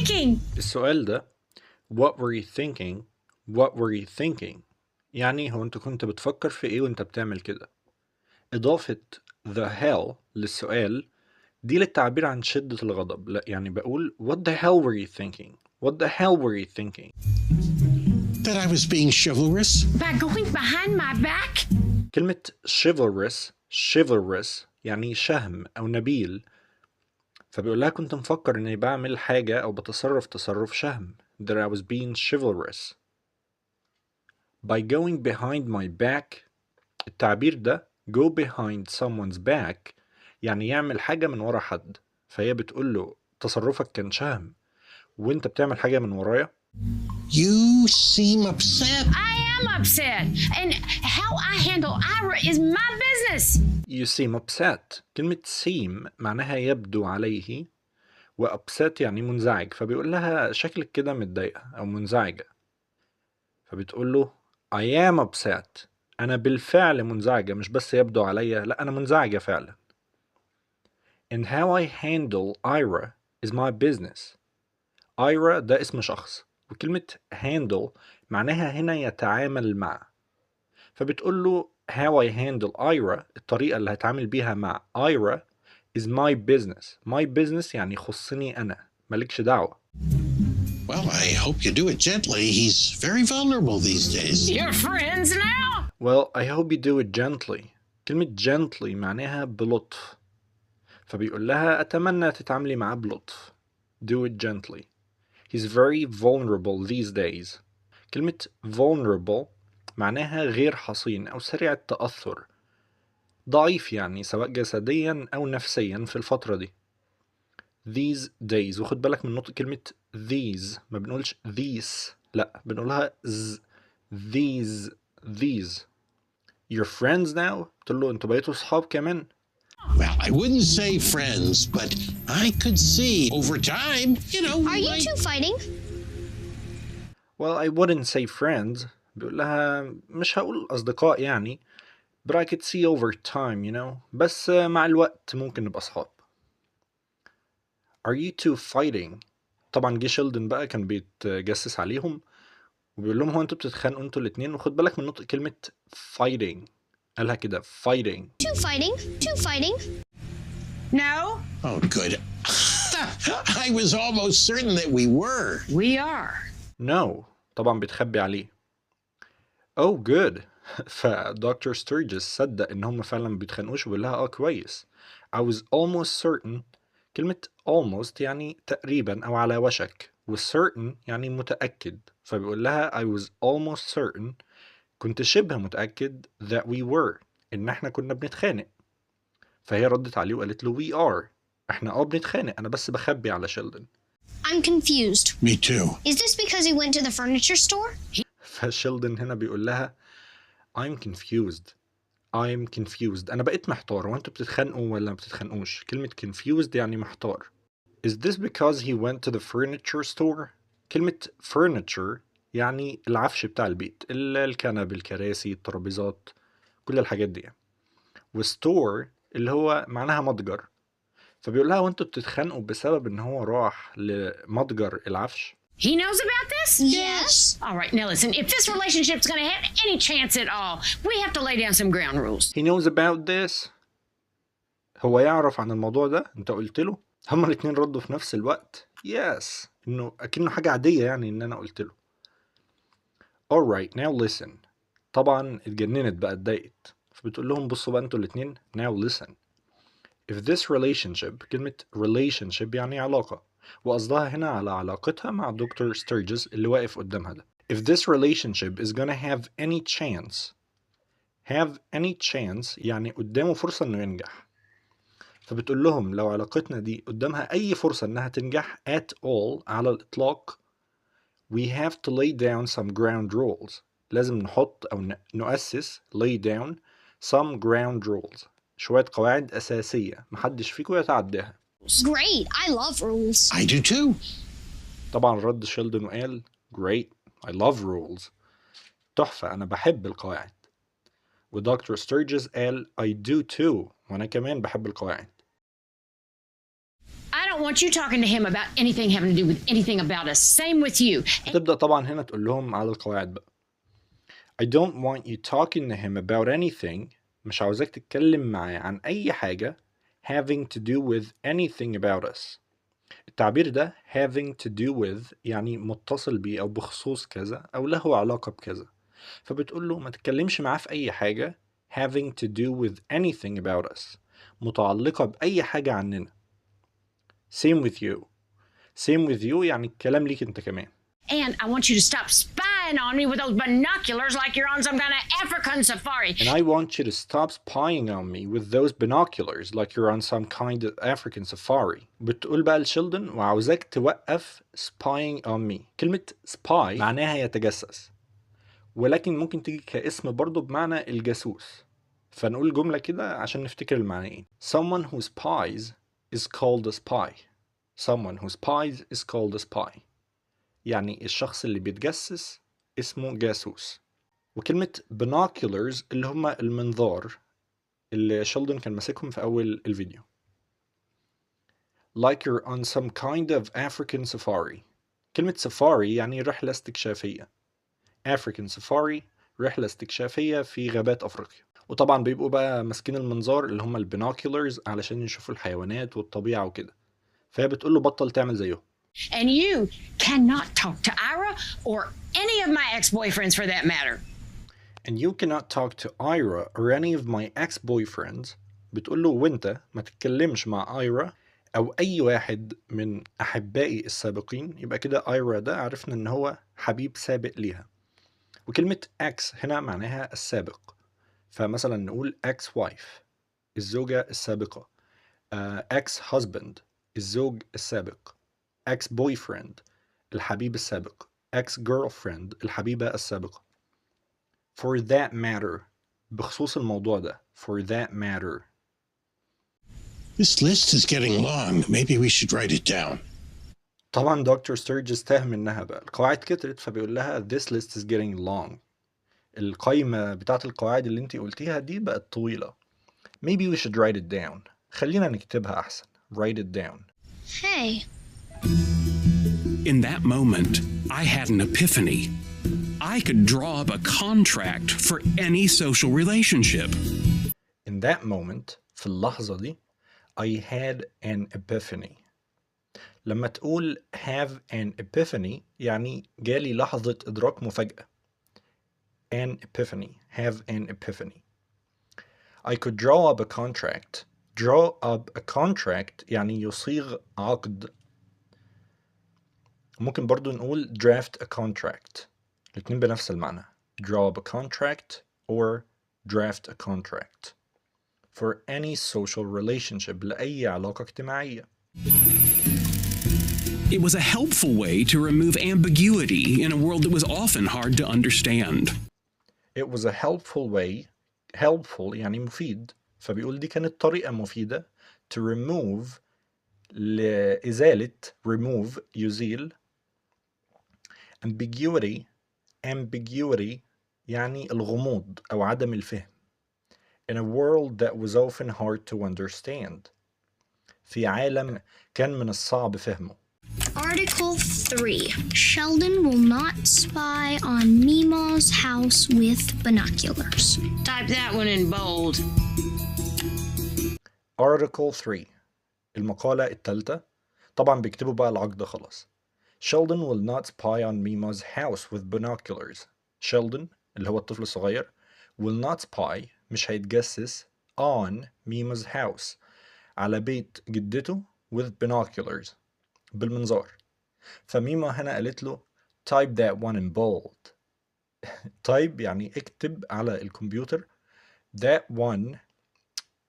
thinking? السؤال ده what were you thinking what were you thinking يعني هو انت كنت بتفكر في ايه وانت بتعمل كده. إضافة the hell للسؤال دي للتعبير عن شدة الغضب. لا يعني بقول what the hell were you thinking what the hell were you thinking. That I was being chivalrous. By going behind my back? كلمة chivalrous يعني شهم أو نبيل، فبيقول لها كنت مفكر إني بعمل حاجة أو بتصرف تصرف شهم that I was being chivalrous. By going behind my back التعبير ده go behind someone's back يعني يعمل حاجة من ورا حد، فهي بتقول له تصرفك كان شهم وانت بتعمل حاجة من ورايا. You seem upset. I am upset. And how I handle Ira is my business. You seem upset. كلمة seem معناها يبدو عليه، و upset يعني منزعج، فبيقول لها شكلك كده متضايقة أو منزعجة، فبتقول له I am upset. أنا بالفعل منزعجة، مش بس يبدو عليا، لا أنا منزعجة فعلا. And how I handle Ira is my business. Ira ده اسم شخص، وكلمة handle معناها هنا يتعامل مع، فبتقول له how I handle Ira الطريقة اللي هتعامل بيها مع Ira is my business. My business يعني يخصني أنا، مالكش دعوة. Well, I hope you do it gently. He's very vulnerable these days. You're friends now? Well, I hope you do it gently. كلمة gently معناها بلطف، فبيقول لها أتمنى تتعاملي معاه بلطف. Do it gently. He's very vulnerable these days. كلمة vulnerable معناها غير حصين أو سريع التأثر، ضعيف يعني سواء جسديا أو نفسيا في الفترة دي. These days، وخد بالك من نطق كلمة these، ما بنقولش these، لا بنقولها z. These Your friends now؟ تقول له انتوا بقيتوا صحاب كمان. Well, I wouldn't say friends, but I could see over time, Are you two fighting? Well, I wouldn't say friends. بيقول لها مش هقول أصدقاء يعني، but I could see over time. بس مع الوقت ممكن نبقى صحاب. Are you two fighting؟ طبعا جه شيلدن بقى كان بيتجسس عليهم وبيقول لهم هو انتوا بتتخانقوا انتوا الاتنين، وخد بالك من نطق كلمة fighting، قالها كده fighting. Two fighting. No, Oh, good. I was almost certain that we were. we are. No طبعا بتخبي عليه. Oh good. فدكتور ستيرجس صدق ان هم فعلا بيتخانقوش وبيقول لها كويس. I was almost certain. كلمة almost يعني تقريبا او على وشك، و certain يعني متأكد، فبيقول لها I was almost certain كنت شبه متأكد that we were ان احنا كنا بنتخانق، فهي ردت عليه وقالت له we are. احنا بنتخانق، انا بس بخبي على شيلدن. I'm confused. Me too. Is this because he went to the furniture store? فشيلدن هنا بيقول لها I'm confused. أنا بقيت محتار، وأنتوا بتتخانقوا ولا ما بتتخانقوش؟ كلمة confused يعني محتار. Is this because he went to the furniture store؟ كلمة furniture يعني العفش بتاع البيت، الكنب، الكراسي، الترابيزات، كل الحاجات دي. وستور اللي هو معناها متجر، فبيقول لها وأنتوا بتتخانقوا بسبب إن هو راح لمتجر العفش. He knows about this? Yes. All right, now listen, if this relationship's going to have any chance at all, we have to lay down some ground rules. He knows about this. هو يعرف عن الموضوع ده؟ انت قلت له؟ هما الاتنين ردوا في نفس الوقت yes، انه اكنه حاجة عادية يعني ان انا قلت له. Alright now listen. طبعا اتجننت بقى، اتضايقت، فبتقول لهم بصوا بقى انتوا الاتنين now listen. If this relationship، كلمة relationship يعني علاقة، وقصدها هنا على علاقتها مع دكتور ستيرجس اللي واقف قدامها ده. If this relationship is gonna have any chance يعني قدامه فرصة انه ينجح، فبتقول لهم لو علاقتنا دي قدامها أي فرصة إنها تنجح at all على الإطلاق we have to lay down some ground rules. لازم نحط أو نؤسس lay down some ground rules، شوية قواعد أساسية محدش فيكم يتعداها. Great. I love rules. I do too. طبعا رد شيلدن وقال great I love rules. تحفة، أنا بحب القواعد. ودكتور ستيرجس قال I do too، وأنا كمان بحب القواعد. I don't want you talking to him about anything having to do with anything about us. Same with you. هتبدأ طبعا هنا تقول لهم على القواعد بقى. I don't want you talking to him about anything. مش عاوزاك تتكلم معاه عن أي حاجة having to do with anything about us. التعبير ده having to do with يعني متصل بيه أو بخصوص كذا أو له علاقة بكذا. فبتقول له ما تتكلمش معاه في أي حاجة having to do with anything about us متعلقة بأي حاجة عننا. same with you. same with you يعني الكلام ليك أنت كمان. And I want you to stop spying on me with those binoculars like you're on some kind of African safari. And I want you to stop spying on me with those binoculars like you're on some kind of African safari. بتقول بقى لشيلدن وعاوزاك توقف spying on me. كلمة spy معناها يتجسس، ولكن ممكن تيجي كاسم برضو بمعنى الجاسوس. فنقول جملة كده عشان نفتكر المعنيين. Someone who spies is called a spy. Someone who spies is called a spy. يعني الشخص اللي بيتجسس اسمه جاسوس. وكلمة binoculars اللي هما المنظار اللي شيلدن كان ماسكهم في أول الفيديو. Like you're on some kind of African safari. كلمة safari يعني رحلة استكشافية. African safari رحلة استكشافية في غابات أفريقيا. وطبعا بيبقوا بقى ماسكين المنظار اللي هما البينوكيولرز علشان يشوفوا الحيوانات والطبيعة وكده. فهي بتقول له بطل تعمل زيهم. And you cannot talk to Ira or any of my ex-boyfriends for that matter. And you cannot talk to Ira or any of my ex-boyfriends. بتقول له وانت ما تتكلمش مع ايرا او اي واحد من احبائي السابقين. يبقى كده ايرا ده عرفنا ان هو حبيب سابق ليها. وكلمة ex هنا معناها السابق. فمثلا نقول ex-wife الزوجة السابقة. ex-husband الزوج السابق. ex-boyfriend الحبيب السابق. ex-girlfriend الحبيبة السابقة. For that matter بخصوص الموضوع ده. For that matter. This list is getting long. Maybe we should write it down. طبعا دكتور ستيرجز تاه منها بقى. القواعد كترت فبيقول لها this list is getting long. القائمة بتاعت القواعد اللي انتي قلتيها دي بقت طويلة. Maybe we should write it down. خلينا نكتبها أحسن. Write it down. Hey, In that moment, I had an epiphany. I could draw up a contract for any social relationship. In that moment في اللحظة دي I had an epiphany. لما تقول have an epiphany يعني جالي لحظة إدراك مفاجأة. An epiphany. Have an epiphany. I could draw up a contract. Draw up a contract يعني يصيغ عقد. ممكن برضو نقول draft a contract. الاتنين بنفس المعنى. Draw up a contract or draft a contract. For any social relationship لأي علاقة اجتماعية. It was a helpful way to remove ambiguity in a world that was often hard to understand. It was a helpful way. Helpful يعني مفيد. فبيقول دي كانت طريقة مفيدة to remove لإزالة remove يزيل ambiguity يعني الغموض أو عدم الفهم in a world that was often hard to understand في عالم كان من الصعب فهمه. Article 3. Sheldon will not spy on Mima's house with binoculars. Type that one in bold. Article 3 المقالة الثالثة. طبعا بيكتبوا بقى العقد خلاص. Sheldon will not spy on Mima's house with binoculars. Sheldon اللي هو الطفل الصغير will not spy مش هيتجسس on Mima's house على بيت جدته with binoculars بالمنظار. فميما هنا قالت له type that one in bold. type يعني اكتب على الكمبيوتر that one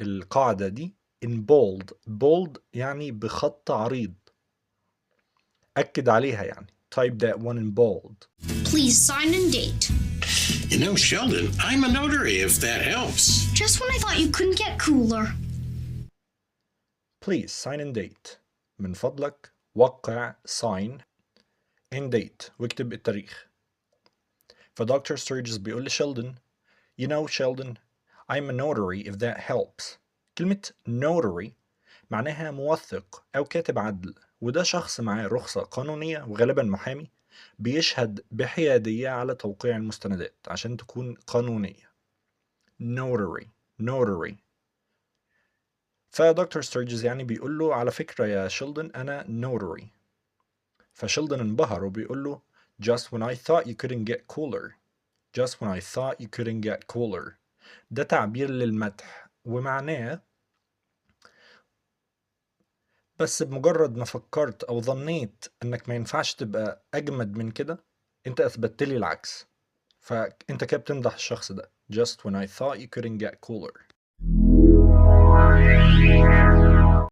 القاعدة دي in bold. bold يعني بخط عريض. أكد عليها يعني. type that one in bold. Please sign and date. You know, Sheldon, I'm a notary if that helps. Just when I thought you couldn't get cooler. Please sign and date. من فضلك وقع sign and date واكتب التاريخ. فدكتور ستيرجز بيقول لشيلدن You know Sheldon, I'm a notary if that helps. كلمة notary معناها موثق أو كاتب عدل، وده شخص معاه رخصة قانونية وغالبا محامي بيشهد بحيادية على توقيع المستندات عشان تكون قانونية. notary. فدكتور ستيرجز يعني بيقول له على فكرة يا شيلدن أنا notary. فشيلدن انبهر وبيقول له just when I thought you couldn't get cooler. ده تعبير للمدح ومعناه بس بمجرد ما فكرت أو ظنيت إنك ما ينفعش تبقى أجمد من كده أنت أثبتت لي العكس، فأنت كده بتمدح الشخص ده. just when I thought you couldn't get cooler.